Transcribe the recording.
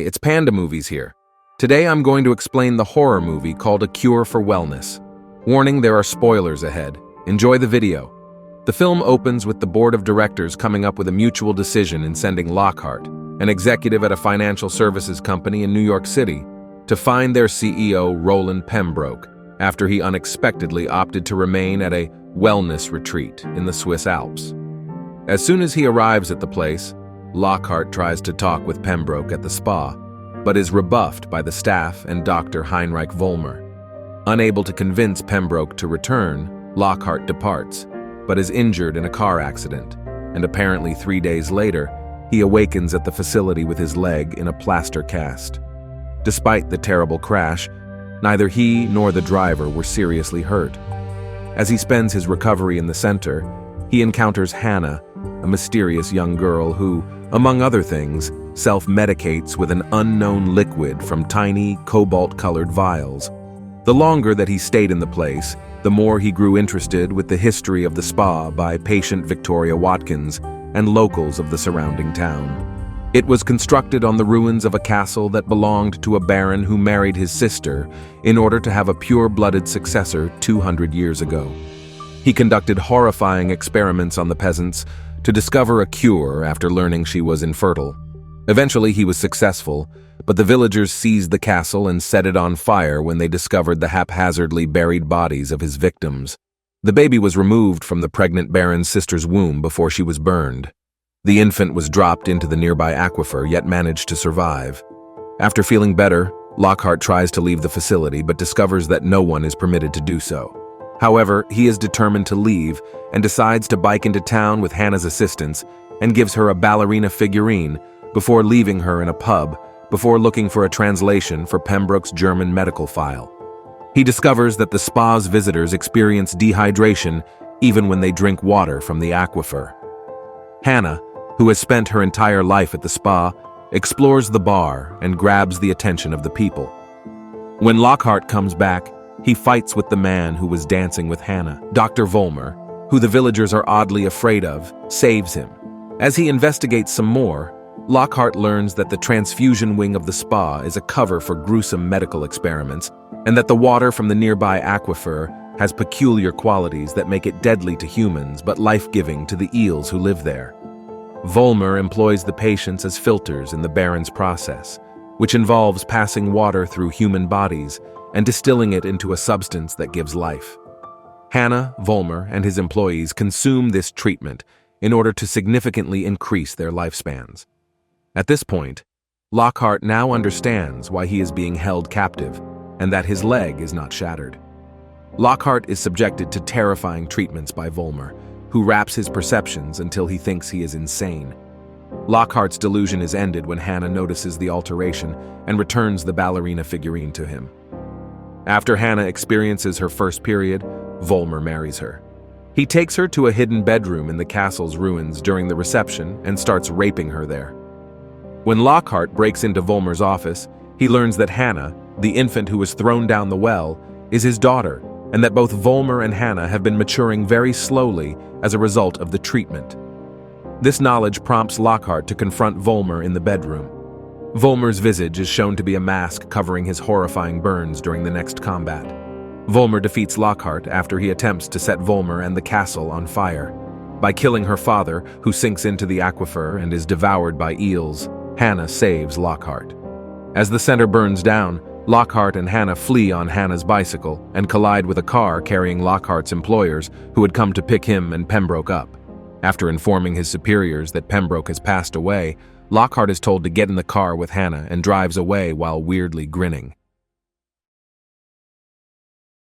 It's Panda Movies here. Today I'm going to explain the horror movie called A Cure for Wellness. Warning, there are spoilers ahead. Enjoy the video. The film opens with the board of directors coming up with a mutual decision in sending Lockhart, an executive at a financial services company in New York City, to find their CEO Roland Pembroke after he unexpectedly opted to remain at a wellness retreat in the Swiss Alps. As soon as he arrives at the place, Lockhart tries to talk with Pembroke at the spa, but is rebuffed by the staff and Dr. Heinreich Volmer. Unable to convince Pembroke to return, Lockhart departs, but is injured in a car accident, and apparently 3 days later, he awakens at the facility with his leg in a plaster cast. Despite the terrible crash, neither he nor the driver were seriously hurt. As he spends his recovery in the center, he encounters Hannah, a mysterious young girl who, among other things, self-medicates with an unknown liquid from tiny cobalt-coloured vials. The longer that he stayed in the place, the more he grew interested with the history of the spa by patient Victoria Watkins and locals of the surrounding town. It was constructed on the ruins of a castle that belonged to a baron who married his sister in order to have a pure-blooded successor 200 years ago. He conducted horrifying experiments on the peasants to discover a cure after learning she was infertile. Eventually he was successful, but the villagers seized the castle and set it on fire when they discovered the haphazardly buried bodies of his victims. The baby was removed from the pregnant baron's sister's womb before she was burned. The infant was dropped into the nearby aquifer, yet managed to survive. After feeling better, Lockhart tries to leave the facility but discovers that no one is permitted to do so. However, he is determined to leave and decides to bike into town with Hannah's assistance and gives her a ballerina figurine before leaving her in a pub before looking for a translation for Pembroke's German medical file. He discovers that the spa's visitors experience dehydration even when they drink water from the aquifer. Hannah, who has spent her entire life at the spa, explores the bar and grabs the attention of the people. When Lockhart comes back, he fights with the man who was dancing with Hannah. Dr. Volmer, who the villagers are oddly afraid of, saves him. As he investigates some more, Lockhart learns that the transfusion wing of the spa is a cover for gruesome medical experiments, and that the water from the nearby aquifer has peculiar qualities that make it deadly to humans but life-giving to the eels who live there. Volmer employs the patients as filters in the baron's process, which involves passing water through human bodies and distilling it into a substance that gives life. Hannah, Volmer, and his employees consume this treatment in order to significantly increase their lifespans. At this point, Lockhart now understands why he is being held captive and that his leg is not shattered. Lockhart is subjected to terrifying treatments by Volmer, who wraps his perceptions until he thinks he is insane. Lockhart's delusion is ended when Hannah notices the alteration and returns the ballerina figurine to him. After Hannah experiences her first period, Volmer marries her. He takes her to a hidden bedroom in the castle's ruins during the reception and starts raping her there. When Lockhart breaks into Volmer's office, he learns that Hannah, the infant who was thrown down the well, is his daughter, and that both Volmer and Hannah have been maturing very slowly as a result of the treatment. This knowledge prompts Lockhart to confront Volmer in the bedroom. Volmer's visage is shown to be a mask covering his horrifying burns during the next combat. Volmer defeats Lockhart after he attempts to set Volmer and the castle on fire. By killing her father, who sinks into the aquifer and is devoured by eels, Hannah saves Lockhart. As the center burns down, Lockhart and Hannah flee on Hannah's bicycle and collide with a car carrying Lockhart's employers who had come to pick him and Pembroke up. After informing his superiors that Pembroke has passed away, Lockhart is told to get in the car with Hannah and drives away while weirdly grinning.